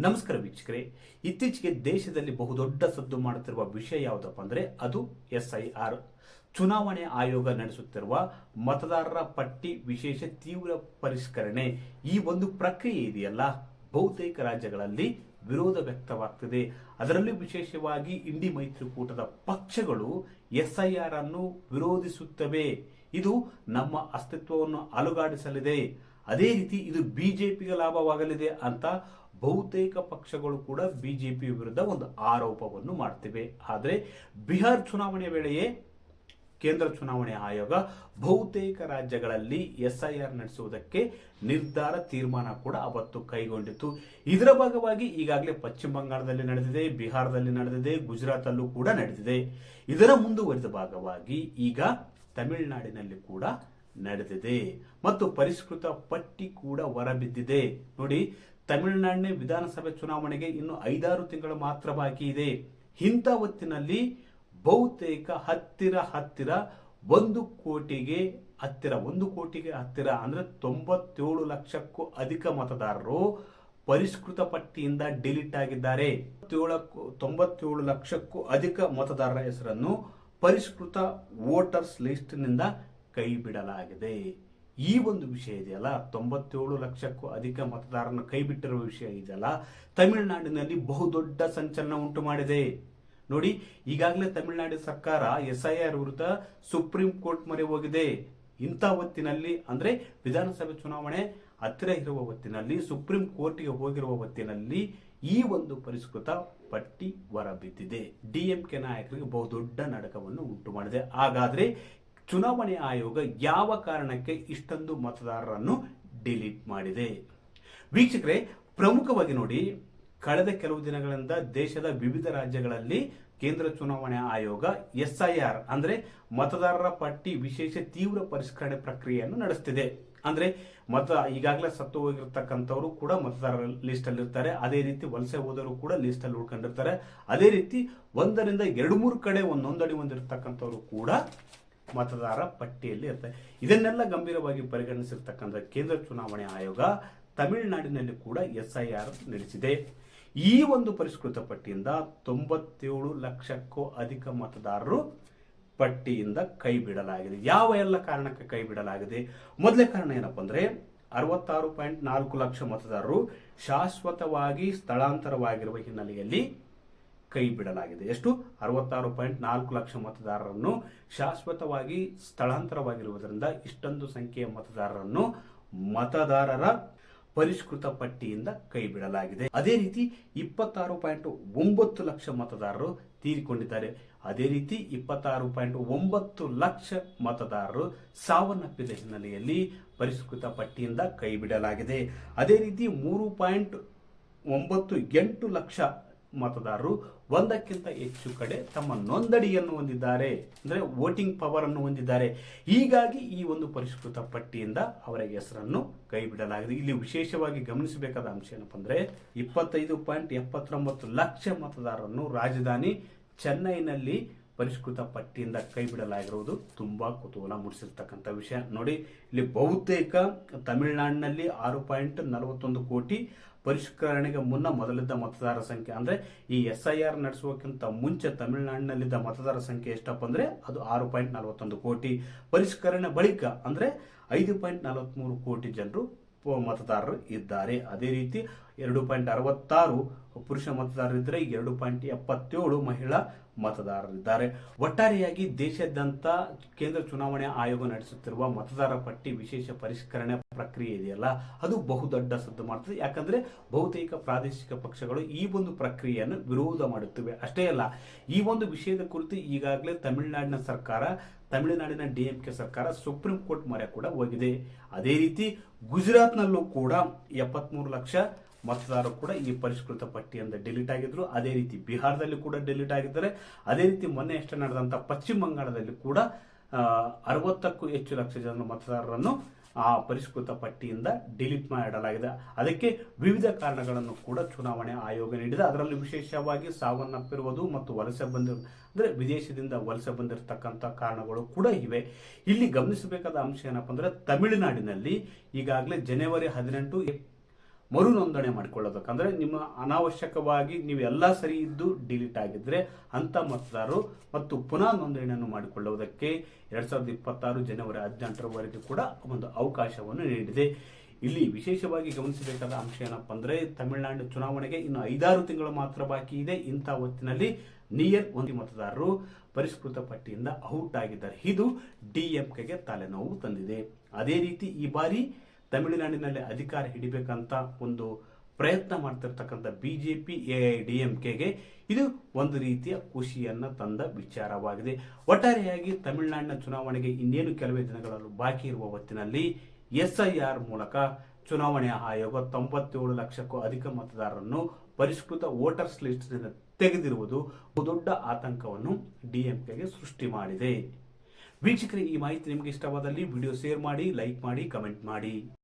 ನಮಸ್ಕಾರ ವೀಕ್ಷಕರೇ, ಇತ್ತೀಚೆಗೆ ದೇಶದಲ್ಲಿ ಬಹುದೊಡ್ಡ ಸದ್ದು ಮಾಡುತ್ತಿರುವ ವಿಷಯ ಯಾವುದಪ್ಪ ಅಂದ್ರೆ ಅದು SIR. ಚುನಾವಣೆ ಆಯೋಗ ನಡೆಸುತ್ತಿರುವ ಮತದಾರರ ಪಟ್ಟಿ ವಿಶೇಷ ತೀವ್ರ ಪರಿಷ್ಕರಣೆ. ಈ ಒಂದು ಪ್ರಕ್ರಿಯೆ ಇದೆಯಲ್ಲ, ಬಹುತೇಕ ರಾಜ್ಯಗಳಲ್ಲಿ ವಿರೋಧ ವ್ಯಕ್ತವಾಗ್ತಿದೆ. ಅದರಲ್ಲೂ ವಿಶೇಷವಾಗಿ ಇಂಡಿ ಮೈತ್ರಿಕೂಟದ ಪಕ್ಷಗಳು SIR ಅನ್ನು ವಿರೋಧಿಸುತ್ತವೆ. ಇದು ನಮ್ಮ ಅಸ್ತಿತ್ವವನ್ನು ಅಲುಗಾಡಿಸಲಿದೆ, ಅದೇ ರೀತಿ ಇದು ಬಿಜೆಪಿಗೆ ಲಾಭವಾಗಲಿದೆ ಅಂತ ಬಹುತೇಕ ಪಕ್ಷಗಳು ಕೂಡ ಬಿಜೆಪಿ ವಿರುದ್ಧ ಒಂದು ಆರೋಪವನ್ನು ಮಾಡ್ತಿವೆ. ಆದರೆ ಬಿಹಾರ್ ಚುನಾವಣೆ ವೇಳೆಯೇ ಕೇಂದ್ರ ಚುನಾವಣೆ ಆಯೋಗ ಬಹುತೇಕ ರಾಜ್ಯಗಳಲ್ಲಿ SIR ನಡೆಸುವುದಕ್ಕೆ ತೀರ್ಮಾನ ಕೂಡ ಅವತ್ತು ಕೈಗೊಂಡಿತ್ತು. ಇದರ ಭಾಗವಾಗಿ ಈಗಾಗಲೇ ಪಶ್ಚಿಮ ಬಂಗಾಳದಲ್ಲಿ ನಡೆದಿದೆ, ಬಿಹಾರದಲ್ಲಿ ನಡೆದಿದೆ, ಗುಜರಾತ್ ಅಲ್ಲೂ ಕೂಡ ನಡೆದಿದೆ. ಇದರ ಮುಂದುವರಿದ ಭಾಗವಾಗಿ ಈಗ ತಮಿಳುನಾಡಿನಲ್ಲಿ ಕೂಡ ನಡೆದಿದೆ ಮತ್ತು ಪರಿಷ್ಕೃತ ಪಟ್ಟಿ ಕೂಡ ಹೊರಬಿದ್ದಿದೆ. ನೋಡಿ, ತಮಿಳುನಾಡಿನ ವಿಧಾನಸಭೆ ಚುನಾವಣೆಗೆ ಇನ್ನು 5-6 ತಿಂಗಳು ಮಾತ್ರ ಬಾಕಿ ಇದೆ. ಇಂಥ ಹೊತ್ತಿನಲ್ಲಿ ಬಹುತೇಕ ಹತ್ತಿರ 1 ಕೋಟಿಗೆ ಹತ್ತಿರ ಅಂದ್ರೆ 97 ಲಕ್ಷಕ್ಕೂ ಅಧಿಕ ಮತದಾರರು ಪರಿಷ್ಕೃತ ಪಟ್ಟಿಯಿಂದ ಡಿಲೀಟ್ ಆಗಿದ್ದಾರೆ. 97 ಲಕ್ಷಕ್ಕೂ ಅಧಿಕ ಮತದಾರರ ಹೆಸರನ್ನು ಪರಿಷ್ಕೃತ ವೋಟರ್ಸ್ ಲಿಸ್ಟ್ ನಿಂದ ಕೈ ಬಿಡಲಾಗಿದೆ. ಈ ಒಂದು ವಿಷಯ ಇದೆಯಲ್ಲ, 97 ಲಕ್ಷಕ್ಕೂ ಅಧಿಕ ಮತದಾರರನ್ನು ಕೈ ಬಿಟ್ಟಿರುವ ವಿಷಯ ಇದೆಯಲ್ಲ, ತಮಿಳುನಾಡಿನಲ್ಲಿ ಬಹುದೊಡ್ಡ ಸಂಚಲನ ಉಂಟು ಮಾಡಿದೆ. ನೋಡಿ, ಈಗಾಗಲೇ ತಮಿಳುನಾಡು ಸರ್ಕಾರ SIR ವಿರುದ್ಧ ಸುಪ್ರೀಂ ಕೋರ್ಟ್ ಮೊರೆ ಹೋಗಿದೆ. ಇಂಥ ಹೊತ್ತಿನಲ್ಲಿ ಅಂದ್ರೆ ವಿಧಾನಸಭೆ ಚುನಾವಣೆ ಹತ್ತಿರ ಇರುವ ಹೊತ್ತಿನಲ್ಲಿ ಸುಪ್ರೀಂ ಕೋರ್ಟ್ಗೆ ಹೋಗಿರುವ ಹೊತ್ತಿನಲ್ಲಿ ಈ ಒಂದು ಪರಿಷ್ಕೃತ ಪಟ್ಟಿ ಹೊರಬಿದ್ದಿದೆ. DMK ನಾಯಕರಿಗೆ ಬಹುದೊಡ್ಡ ನಡಕವನ್ನು ಉಂಟು ಮಾಡಿದೆ. ಹಾಗಾದ್ರೆ ಚುನಾವಣೆ ಆಯೋಗ ಯಾವ ಕಾರಣಕ್ಕೆ ಇಷ್ಟೊಂದು ಮತದಾರರನ್ನು ಡಿಲೀಟ್ ಮಾಡಿದೆ? ವೀಕ್ಷಕರೇ, ಪ್ರಮುಖವಾಗಿ ನೋಡಿ, ಕಳೆದ ಕೆಲವು ದಿನಗಳಿಂದ ದೇಶದ ವಿವಿಧ ರಾಜ್ಯಗಳಲ್ಲಿ ಕೇಂದ್ರ ಚುನಾವಣೆ ಆಯೋಗ SIR ಅಂದ್ರೆ ಮತದಾರರ ಪಟ್ಟಿ ವಿಶೇಷ ತೀವ್ರ ಪರಿಷ್ಕರಣೆ ಪ್ರಕ್ರಿಯೆಯನ್ನು ನಡೆಸುತ್ತಿದೆ. ಅಂದ್ರೆ ಈಗಾಗಲೇ ಸತ್ತು ಹೋಗಿರ್ತಕ್ಕಂಥವರು ಕೂಡ ಮತದಾರರ ಲಿಸ್ಟ್ ಅಲ್ಲಿ ಇರ್ತಾರೆ. ಅದೇ ರೀತಿ ವಲಸೆ ಹೋದವರು ಕೂಡ ಲಿಸ್ಟ್ ಅಲ್ಲಿ ಉಳ್ಕೊಂಡಿರ್ತಾರೆ. ಅದೇ ರೀತಿ 1ರಿಂದ 2-3 ಕಡೆ ನೋಂದಣಿ ಹೊಂದಿರತಕ್ಕಂಥವರು ಕೂಡ ಮತದಾರ ಪಟ್ಟಿಯಲ್ಲಿ ಇರ್ತಾರೆ. ಇದನ್ನೆಲ್ಲ ಗಂಭೀರವಾಗಿ ಪರಿಗಣಿಸಿರ್ತಕ್ಕಂಥ ಕೇಂದ್ರ ಚುನಾವಣೆ ಆಯೋಗ ತಮಿಳುನಾಡಿನಲ್ಲಿ ಕೂಡ SIR ನಡೆಸಿದೆ. ಈ ಒಂದು ಪರಿಷ್ಕೃತ ಪಟ್ಟಿಯಿಂದ 97 ಲಕ್ಷಕ್ಕೂ ಅಧಿಕ ಮತದಾರರು ಪಟ್ಟಿಯಿಂದ ಕೈ ಬಿಡಲಾಗಿದೆ. ಯಾವ ಎಲ್ಲ ಕಾರಣಕ್ಕೆ ಕೈ ಬಿಡಲಾಗಿದೆ? ಮೊದಲೇ ಕಾರಣ ಏನಪ್ಪಾ ಅಂದ್ರೆ 66.4 ಲಕ್ಷ ಮತದಾರರು ಶಾಶ್ವತವಾಗಿ ಸ್ಥಳಾಂತರವಾಗಿರುವ ಹಿನ್ನೆಲೆಯಲ್ಲಿ ಕೈ ಬಿಡಲಾಗಿದೆ. ಎಷ್ಟು? 66.4 ಲಕ್ಷ ಮತದಾರರನ್ನು ಶಾಶ್ವತವಾಗಿ ಸ್ಥಳಾಂತರವಾಗಿರುವುದರಿಂದ ಇಷ್ಟೊಂದು ಸಂಖ್ಯೆಯ ಮತದಾರರ ಪರಿಷ್ಕೃತ ಪಟ್ಟಿಯಿಂದ ಕೈ ಬಿಡಲಾಗಿದೆ. ಅದೇ ರೀತಿ 26.9 ಲಕ್ಷ ಮತದಾರರು ತೀರಿಕೊಂಡಿದ್ದಾರೆ. ಅದೇ ರೀತಿ 26.9 ಲಕ್ಷ ಮತದಾರರು ಸಾವನ್ನಪ್ಪಿದ ಹಿನ್ನೆಲೆಯಲ್ಲಿ ಪರಿಷ್ಕೃತ ಪಟ್ಟಿಯಿಂದ ಕೈ ಬಿಡಲಾಗಿದೆ. ಅದೇ ರೀತಿ 3.98 ಲಕ್ಷ ಮತದಾರರು ಒಂದಕ್ಕಿಂತ ಹೆಚ್ಚು ಕಡೆ ತಮ್ಮ ನೋಂದಣಿಯನ್ನು ಹೊಂದಿದ್ದಾರೆ, ಅಂದ್ರೆ ವೋಟಿಂಗ್ ಪವರ್ ಅನ್ನು ಹೊಂದಿದ್ದಾರೆ. ಹೀಗಾಗಿ ಈ ಒಂದು ಪರಿಷ್ಕೃತ ಪಟ್ಟಿಯಿಂದ ಅವರ ಹೆಸರನ್ನು ಕೈ ಬಿಡಲಾಗಿದೆ. ಇಲ್ಲಿ ವಿಶೇಷವಾಗಿ ಗಮನಿಸಬೇಕಾದ ಅಂಶ ಏನಪ್ಪ ಅಂದ್ರೆ 25.79 ಲಕ್ಷ ಮತದಾರರನ್ನು ರಾಜಧಾನಿ ಚೆನ್ನೈನಲ್ಲಿ ಪರಿಷ್ಕೃತ ಪಟ್ಟಿಯಿಂದ ಕೈ ಬಿಡಲಾಗಿರುವುದು ತುಂಬಾ ಕುತೂಹಲ ಮೂಡಿಸಿರ್ತಕ್ಕಂಥ ವಿಷಯ. ನೋಡಿ, ಇಲ್ಲಿ ಬಹುತೇಕ ತಮಿಳುನಾಡಿನಲ್ಲಿ 6.41 ಕೋಟಿ ಪರಿಷ್ಕರಣೆಗೆ ಮುನ್ನ ಮೊದಲಿದ್ದ ಮತದಾರರ ಸಂಖ್ಯೆ, ಅಂದ್ರೆ ಈ SIR ನಡೆಸುವಕ್ಕಿಂತ ಮುಂಚೆ ತಮಿಳುನಾಡಿನಲ್ಲಿದ್ದ ಮತದಾರರ ಸಂಖ್ಯೆ ಎಷ್ಟಪ್ಪ ಅಂದ್ರೆ ಅದು 6.41 ಕೋಟಿ. ಪರಿಷ್ಕರಣೆ ಬಳಿಕ ಅಂದ್ರೆ 5.43 ಕೋಟಿ ಜನರು ಮತದಾರರು ಇದ್ದಾರೆ. ಅದೇ ರೀತಿ 2.66 ಪುರುಷ ಮತದಾರರಿದ್ದರೆ 2.77 ಮಹಿಳಾ ಮತದಾರರಿದ್ದಾರೆ. ಒಟ್ಟಾರೆಯಾಗಿ ದೇಶಾದ್ಯಂತ ಕೇಂದ್ರ ಚುನಾವಣೆ ಆಯೋಗ ನಡೆಸುತ್ತಿರುವ ಮತದಾರರ ಪಟ್ಟಿ ವಿಶೇಷ ಪರಿಷ್ಕರಣೆ ಪ್ರಕ್ರಿಯೆ ಇದೆಯಲ್ಲ, ಅದು ಬಹುದೊಡ್ಡ ಸದ್ದು ಮಾಡ್ತದೆ. ಯಾಕಂದ್ರೆ ಬಹುತೇಕ ಪ್ರಾದೇಶಿಕ ಪಕ್ಷಗಳು ಈ ಒಂದು ಪ್ರಕ್ರಿಯೆಯನ್ನು ವಿರೋಧ ಮಾಡುತ್ತಿವೆ. ಅಷ್ಟೇ ಅಲ್ಲ, ಈ ಒಂದು ವಿಷಯದ ಕುರಿತು ಈಗಾಗಲೇ ತಮಿಳುನಾಡಿನ DMK ಸರ್ಕಾರ ಸುಪ್ರೀಂ ಕೋರ್ಟ್ ಮೊರೆ ಕೂಡ ಹೋಗಿದೆ. ಅದೇ ರೀತಿ ಗುಜರಾತ್ನಲ್ಲೂ ಕೂಡ 73 ಲಕ್ಷ ಮತದಾರರು ಕೂಡ ಈ ಪರಿಷ್ಕೃತ ಪಟ್ಟಿಯಿಂದ ಡಿಲೀಟ್ ಆಗಿದ್ರು. ಅದೇ ರೀತಿ ಬಿಹಾರದಲ್ಲಿ ಕೂಡ ಡಿಲೀಟ್ ಆಗಿದ್ದಾರೆ. ಅದೇ ರೀತಿ ಮೊನ್ನೆ ಅಷ್ಟೇ ನಡೆದಂತ ಪಶ್ಚಿಮ ಬಂಗಾಳದಲ್ಲಿ ಕೂಡ 60ಕ್ಕೂ ಹೆಚ್ಚು ಲಕ್ಷ ಜನ ಮತದಾರರನ್ನು ಆ ಪರಿಷ್ಕೃತ ಪಟ್ಟಿಯಿಂದ ಡಿಲೀಟ್ ಮಾಡಲಾಗಿದೆ. ಅದಕ್ಕೆ ವಿವಿಧ ಕಾರಣಗಳನ್ನು ಕೂಡ ಚುನಾವಣೆ ಆಯೋಗ ನೀಡಿದೆ. ಅದರಲ್ಲಿ ವಿಶೇಷವಾಗಿ ಸಾವನ್ನಪ್ಪಿರುವುದು ಮತ್ತು ಅಂದ್ರೆ ವಿದೇಶದಿಂದ ವಲಸೆ ಬಂದಿರತಕ್ಕಂಥ ಕಾರಣಗಳು ಕೂಡ ಇವೆ. ಇಲ್ಲಿ ಗಮನಿಸಬೇಕಾದ ಅಂಶ ಏನಪ್ಪಾ ಅಂದ್ರೆ ತಮಿಳುನಾಡಿನಲ್ಲಿ ಈಗಾಗಲೇ ಜನವರಿ 18 ಮರು ನೋಂದಣಿ ಮಾಡಿಕೊಳ್ಳೋದಕ್ಕಂದ್ರೆ ನಿಮ್ಮ ಅನಾವಶ್ಯಕವಾಗಿ ನೀವು ಎಲ್ಲ ಸರಿ ಇದ್ದು ಡಿಲೀಟ್ ಆಗಿದ್ರೆ ಅಂತ ಮತದಾರರು ಮತ್ತು ಪುನಃ ನೋಂದಣಿಯನ್ನು ಮಾಡಿಕೊಳ್ಳುವುದಕ್ಕೆ 2026 ಜನವರಿ 18ರವರೆಗೆ ಕೂಡ ಒಂದು ಅವಕಾಶವನ್ನು ನೀಡಿದೆ. ಇಲ್ಲಿ ವಿಶೇಷವಾಗಿ ಗಮನಿಸಬೇಕಾದ ಅಂಶ ಏನಪ್ಪಾ ಅಂದ್ರೆ ತಮಿಳುನಾಡು ಚುನಾವಣೆಗೆ ಇನ್ನು 5-6 ತಿಂಗಳು ಮಾತ್ರ ಬಾಕಿ ಇದೆ. ಇಂಥ ಹೊತ್ತಿನಲ್ಲಿ ನಿಯರ್ ಒಂದು ಮತದಾರರು ಪರಿಷ್ಕೃತ ಪಟ್ಟಿಯಿಂದ ಔಟ್ ಆಗಿದ್ದಾರೆ. ಇದು ಡಿಎಂಕೆಗೆ ತಲೆನೋವು ತಂದಿದೆ. ಅದೇ ರೀತಿ ಈ ಬಾರಿ ತಮಿಳುನಾಡಿನಲ್ಲಿ ಅಧಿಕಾರ ಹಿಡಿಬೇಕಂತ ಒಂದು ಪ್ರಯತ್ನ ಮಾಡ್ತಿರ್ತಕ್ಕಂಥ ಬಿಜೆಪಿ ಎಐಡಿಎಂಕೆಗೆ ಇದು ಒಂದು ರೀತಿಯ ಖುಷಿಯನ್ನ ತಂದ ವಿಚಾರವಾಗಿದೆ. ಒಟ್ಟಾರೆಯಾಗಿ ತಮಿಳುನಾಡಿನ ಚುನಾವಣೆಗೆ ಇನ್ನೇನು ಕೆಲವೇ ದಿನಗಳಲ್ಲಿ ಬಾಕಿ ಇರುವ ಹೊತ್ತಿನಲ್ಲಿ ಎಸ್ಐಆರ್ ಮೂಲಕ ಚುನಾವಣಾ ಆಯೋಗ 97 ಲಕ್ಷಕ್ಕೂ ಅಧಿಕ ಮತದಾರರನ್ನು ಪರಿಷ್ಕೃತ ವೋಟರ್ಸ್ ಲಿಸ್ಟ್ ತೆಗೆದಿರುವುದು ದೊಡ್ಡ ಆತಂಕವನ್ನು ಡಿಎಂಕೆಗೆ ಸೃಷ್ಟಿ ಮಾಡಿದೆ. ವೀಕ್ಷಕರೇ, ಈ ಮಾಹಿತಿ ನಿಮಗೆ ಇಷ್ಟವಾದಲ್ಲಿ ವಿಡಿಯೋ ಶೇರ್ ಮಾಡಿ, ಲೈಕ್ ಮಾಡಿ, ಕಮೆಂಟ್ ಮಾಡಿ.